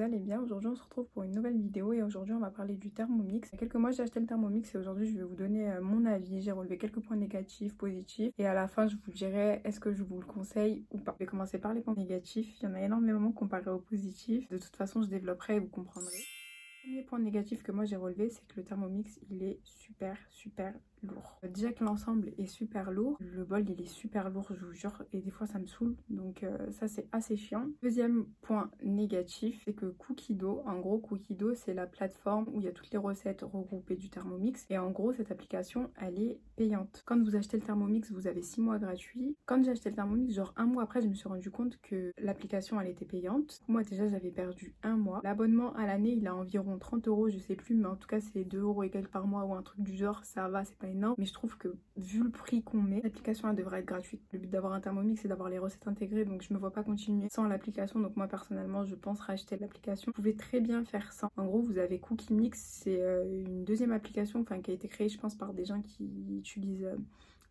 vous allez bien. Aujourd'hui on se retrouve pour une nouvelle vidéo et aujourd'hui on va parler du Thermomix. Il y a quelques mois j'ai acheté le Thermomix et aujourd'hui je vais vous donner mon avis. J'ai relevé quelques points négatifs, positifs et à la fin je vous dirai est-ce que je vous le conseille ou pas. Je vais commencer par les points négatifs. Il y en a énormément comparé aux positifs. De toute façon je développerai et vous comprendrez. Le premier point négatif que moi j'ai relevé, c'est que le Thermomix il est super lourd. Déjà que l'ensemble est super lourd, le bol il est super lourd, je vous jure, et des fois ça me saoule, donc ça c'est assez chiant. Deuxième point négatif, c'est que Cookido, en gros Cookido c'est la plateforme où il y a toutes les recettes regroupées du Thermomix, et en gros cette application elle est payante. Quand vous achetez le Thermomix, vous avez 6 mois gratuits. Quand j'ai acheté le Thermomix, genre un mois après, je me suis rendu compte que l'application elle était payante. Moi déjà j'avais perdu un mois. L'abonnement à l'année il a environ 30 euros, je sais plus, mais en tout cas c'est 2 euros et quelques par mois ou un truc du genre, ça va, c'est pas énorme, mais je trouve que vu le prix qu'on met, l'application elle devrait être gratuite. Le but d'avoir un Thermomix c'est d'avoir les recettes intégrées, donc je me vois pas continuer sans l'application, donc moi personnellement je pense racheter l'application. Vous pouvez très bien faire ça. En gros vous avez Cookie Mix, c'est une deuxième application qui a été créée je pense par des gens qui utilisent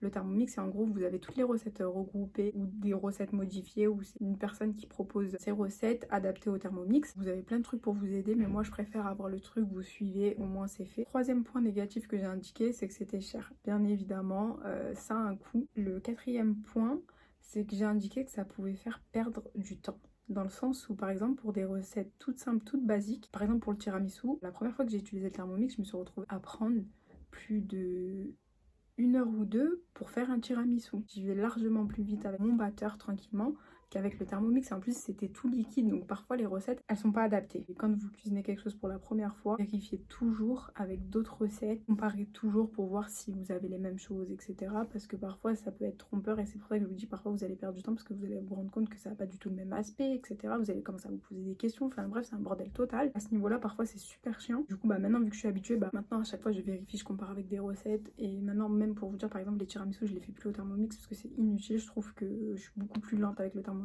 le Thermomix, et en gros vous avez toutes les recettes regroupées ou des recettes modifiées, ou c'est une personne qui propose ces recettes adaptées au Thermomix. Vous avez plein de trucs pour vous aider, mais moi je préfère avoir le truc, vous suivez, au moins c'est fait. Troisième point négatif que j'ai indiqué, c'est que c'était cher. Bien évidemment, ça a un coût. Le quatrième point, c'est que j'ai indiqué que ça pouvait faire perdre du temps. Dans le sens où, par exemple, pour des recettes toutes simples, toutes basiques, par exemple pour le tiramisu, la première fois que j'ai utilisé le Thermomix, je me suis retrouvée à prendre plus de 1 heure ou deux pour faire un tiramisu. J'y vais largement plus vite avec mon batteur tranquillement qu'avec le Thermomix. En plus c'était tout liquide, donc parfois les recettes elles sont pas adaptées. Et quand vous cuisinez quelque chose pour la première fois, vérifiez toujours avec d'autres recettes, comparez toujours pour voir si vous avez les mêmes choses, etc. Parce que parfois ça peut être trompeur, et c'est pour ça que je vous dis parfois vous allez perdre du temps, parce que vous allez vous rendre compte que ça n'a pas du tout le même aspect, etc. Vous allez commencer à vous poser des questions, enfin bref c'est un bordel total. À ce niveau là parfois c'est super chiant. Du coup maintenant vu que je suis habituée, maintenant à chaque fois je vérifie, je compare avec des recettes. Et maintenant même pour vous dire, par exemple les tiramisu je les fais plus au Thermomix parce que c'est inutile. Je trouve que je suis beaucoup plus lente avec le Thermomix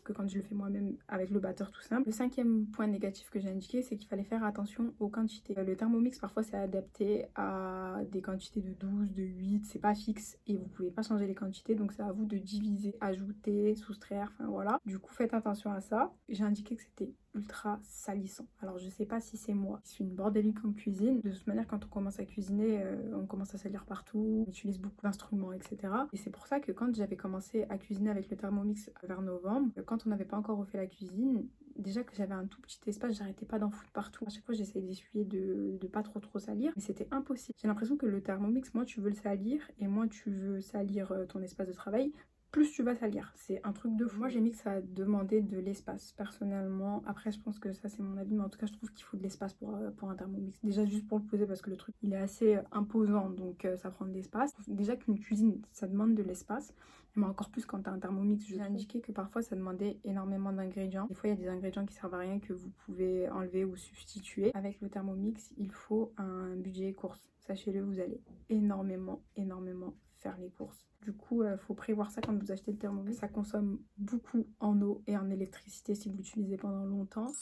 que quand je le fais moi-même avec le batteur tout simple. Le cinquième point négatif que j'ai indiqué, c'est qu'il fallait faire attention aux quantités. Le Thermomix parfois c'est adapté à des quantités de 12, de 8, c'est pas fixe et vous pouvez pas changer les quantités, donc c'est à vous de diviser, ajouter, soustraire, enfin voilà. Du coup faites attention à ça. J'ai indiqué que c'était ultra salissant. Alors je sais pas si c'est moi qui suis une bordélique en cuisine. De toute manière quand on commence à cuisiner, on commence à salir partout, on utilise beaucoup d'instruments, etc. Et c'est pour ça que quand j'avais commencé à cuisiner avec le Thermomix vers novembre, quand on n'avait pas encore refait la cuisine, déjà que j'avais un tout petit espace, j'arrêtais pas d'en foutre partout. À chaque fois j'essayais d'essuyer, de pas trop salir, mais c'était impossible. J'ai l'impression que le Thermomix, moins tu veux le salir et moins tu veux salir ton espace de travail, plus tu vas salir. C'est un truc de fou. Moi j'ai mis que ça demandait de l'espace personnellement. Après je pense que ça c'est mon avis, mais en tout cas je trouve qu'il faut de l'espace pour un Thermomix. Déjà juste pour le poser parce que le truc il est assez imposant, donc ça prend de l'espace. Déjà qu'une cuisine ça demande de l'espace, mais encore plus quand t'as un Thermomix. Je vous ai indiqué que parfois ça demandait énormément d'ingrédients. Des fois il y a des ingrédients qui servent à rien que vous pouvez enlever ou substituer. Avec le Thermomix il faut un budget course. Sachez-le, vous allez énormément faire les courses. Du coup, faut prévoir ça quand vous achetez le Thermomix. Ça consomme beaucoup en eau et en électricité si vous l'utilisez pendant longtemps.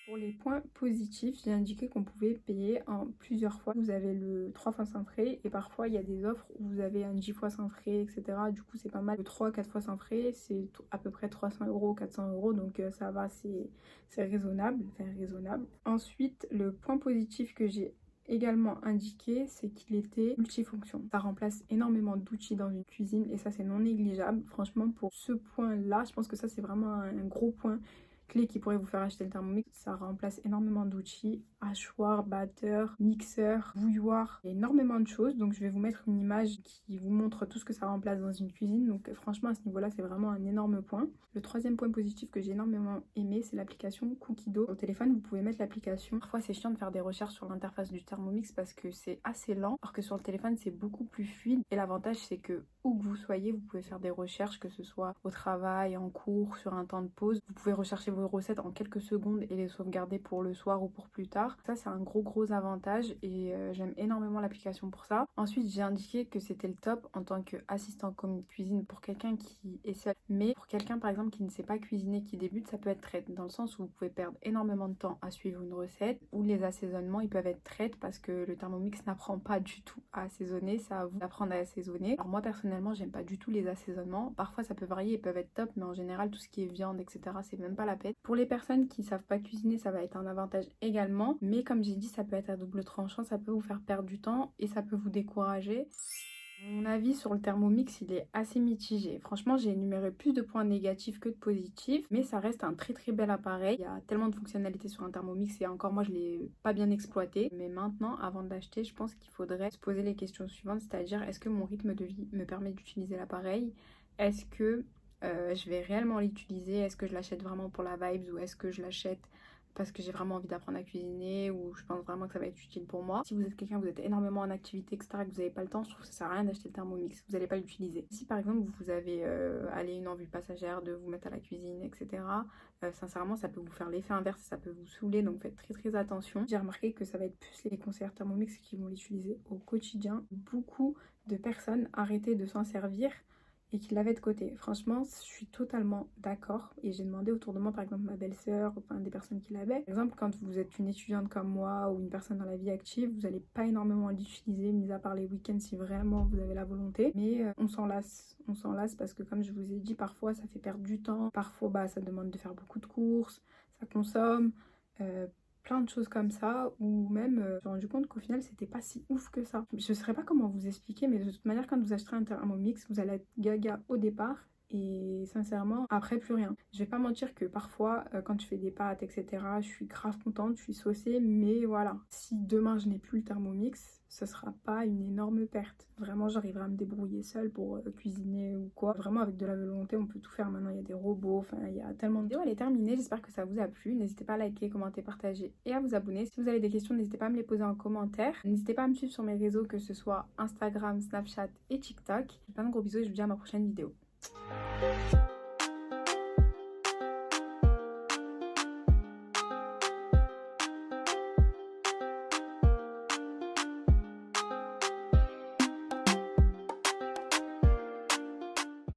Pour les points positifs, j'ai indiqué qu'on pouvait payer en plusieurs fois. Vous avez le 3 fois sans frais et parfois il y a des offres où vous avez un 10 fois sans frais, etc. Du coup, c'est pas mal. Le 3-4 fois sans frais, c'est à peu près 300 euros, 400 euros. Donc ça va, c'est raisonnable. Enfin, raisonnable. Ensuite, le point positif que j'ai également indiqué, c'est qu'il était multifonction. Ça remplace énormément d'outils dans une cuisine et ça c'est non négligeable. Franchement pour ce point là, je pense que ça c'est vraiment un gros point clé qui pourrait vous faire acheter le Thermomix. Ça remplace énormément d'outils, hachoir, batteur, mixeur, bouilloire, il y a énormément de choses. Donc je vais vous mettre une image qui vous montre tout ce que ça remplace dans une cuisine. Donc franchement à ce niveau là c'est vraiment un énorme point. Le troisième point positif que j'ai énormément aimé, c'est l'application Cookido. Au téléphone vous pouvez mettre l'application. Parfois c'est chiant de faire des recherches sur l'interface du Thermomix parce que c'est assez lent, alors que sur le téléphone c'est beaucoup plus fluide. Et l'avantage c'est que où que vous soyez, vous pouvez faire des recherches, que ce soit au travail, en cours, sur un temps de pause. Vous pouvez rechercher vos recettes en quelques secondes et les sauvegarder pour le soir ou pour plus tard. Ça c'est un gros avantage et j'aime énormément l'application pour ça. Ensuite j'ai indiqué que c'était le top en tant qu'assistant commis cuisine pour quelqu'un qui est seul. Mais pour quelqu'un par exemple qui ne sait pas cuisiner, qui débute, ça peut être traite, dans le sens où vous pouvez perdre énormément de temps à suivre une recette, ou les assaisonnements ils peuvent être traite parce que le Thermomix n'apprend pas du tout à assaisonner. C'est à vous d'apprendre à assaisonner. Alors moi personnellement j'aime pas du tout les assaisonnements. Parfois ça peut varier, ils peuvent être top, mais en général tout ce qui est viande, etc. c'est même pas la peine. fait. Pour les personnes qui savent pas cuisiner, ça va être un avantage également, mais comme j'ai dit, ça peut être à double tranchant, ça peut vous faire perdre du temps et ça peut vous décourager. Mon avis sur le Thermomix, il est assez mitigé. Franchement, j'ai énuméré plus de points négatifs que de positifs, mais ça reste un très très bel appareil. Il y a tellement de fonctionnalités sur un Thermomix et encore moi, je l'ai pas bien exploité. Mais maintenant, avant de l'acheter, je pense qu'il faudrait se poser les questions suivantes, c'est-à-dire est-ce que mon rythme de vie me permet d'utiliser l'appareil? Est-ce que je vais réellement l'utiliser? Est-ce que je l'achète vraiment pour la vibes ou est-ce que je l'achète parce que j'ai vraiment envie d'apprendre à cuisiner ou je pense vraiment que ça va être utile pour moi. Si vous êtes quelqu'un, vous êtes énormément en activité, etc., que vous n'avez pas le temps, je trouve que ça sert à rien d'acheter le Thermomix, vous n'allez pas l'utiliser. Si par exemple vous avez une envie passagère de vous mettre à la cuisine, etc., sincèrement ça peut vous faire l'effet inverse, ça peut vous saouler, donc faites très très attention. J'ai remarqué que ça va être plus les conseillers Thermomix qui vont l'utiliser au quotidien. Beaucoup de personnes arrêtaient de s'en servir et qu'il l'avait de côté. Franchement, je suis totalement d'accord et j'ai demandé autour de moi, par exemple ma belle-sœur, enfin des personnes qui l'avaient. Par exemple, quand vous êtes une étudiante comme moi ou une personne dans la vie active, vous n'allez pas énormément l'utiliser, mis à part les week-ends si vraiment vous avez la volonté. Mais on s'en lasse parce que comme je vous ai dit, parfois ça fait perdre du temps, parfois bah, ça demande de faire beaucoup de courses, ça consomme. Plein de choses comme ça, ou même je me suis rendu compte qu'au final c'était pas si ouf que ça. Je saurais pas comment vous expliquer, mais de toute manière quand vous acheterez un Thermomix, vous allez être gaga au départ et sincèrement après plus rien. Je vais pas mentir que parfois quand je fais des pâtes etc, je suis grave contente, je suis saucée, mais voilà, si demain je n'ai plus le Thermomix, ce sera pas une énorme perte. Vraiment j'arriverai à me débrouiller seule pour cuisiner ou quoi. Vraiment avec de la volonté on peut tout faire maintenant, il y a des robots, enfin il y a tellement de... La vidéo elle est terminée, j'espère que ça vous a plu. N'hésitez pas à liker, commenter, partager et à vous abonner. Si vous avez des questions, n'hésitez pas à me les poser en commentaire. N'hésitez pas à me suivre sur mes réseaux, que ce soit Instagram, Snapchat et TikTok. Plein de gros bisous et je vous dis à ma prochaine vidéo.